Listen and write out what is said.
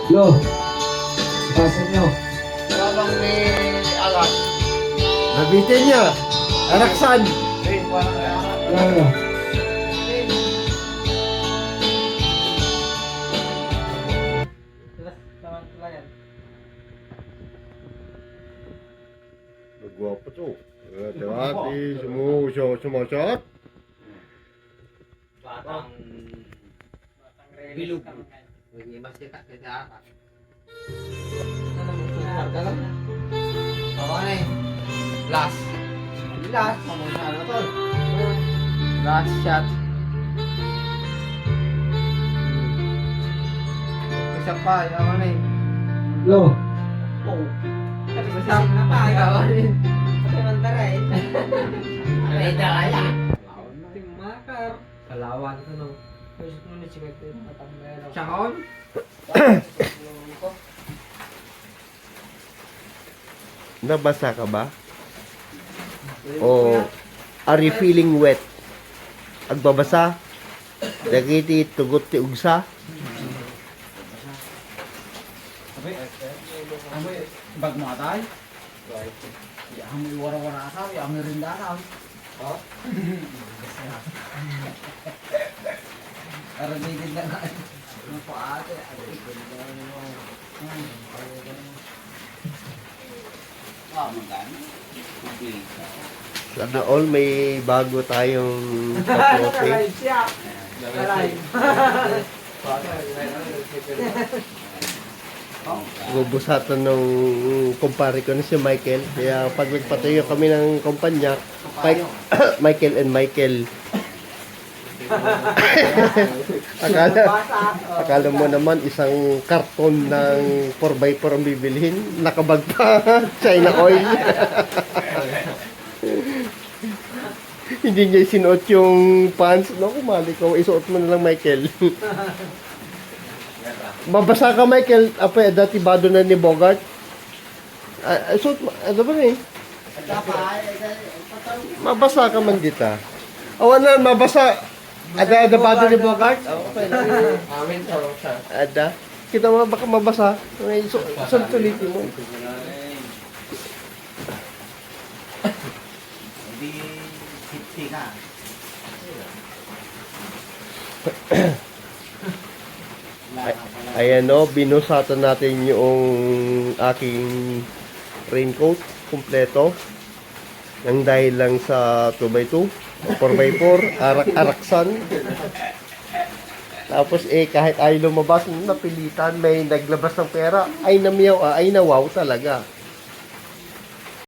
Lo, basan nyo. Wala bang may alat? Nabitin niya. Araksan. Walang may alat. Lalo. Nagwapo to. Dati, sumusot. Batang bilog. Hindi masika kita ata. Ako na eh. Last. Last. Mamunta na to. Last shot. Isa pa. Ako na eh. Lo. Oh. Isa pa. Ako na eh. Alita kaya. Timakar. Kalawan ko no. Besok mo na sikat yung matambero. Chakon? Nabasa ka ba? O are you feeling wet? Agbabasa? Dagiti tugot ti ugsa? Bag mo atay? Ya, kami wara-wara ataw, ya kami rinda ataw. Oh? Karagigid na nga. Ano po ate? Magkano? Sana all may bago tayong kapote. siya. Alive. Bubusatan nung kumpare ko na si Michael. Kaya pag nagpatayo kami ng kumpanya, Michael and Michael. Akala mo naman isang karton ng 4x4 ang bibilhin. Nakabag pa China oil. Hindi niya sinuot yung pants. Naku, mali ko. Isuot mo na lang, Michael. Mabasa ka, Michael. Apa, dati bado na ni Bogart. Isuot mo. Ano ba na eh? Mabasa ka man dita. Awan na, mabasa. Ada bado ni Bogart? Okay. Amin po siya. Ada. Kita mo baka mabasa. May sultulitin mo. Hindi hipsi ka. Ayan o, binusatan natin yung aking raincoat kompleto. Nang dahil lang sa 2x2, 4x4, arak-araksan. Tapos kahit ayaw lumabas, napilitan, may naglabas ng pera, ay namiyaw, ay nawaw talaga.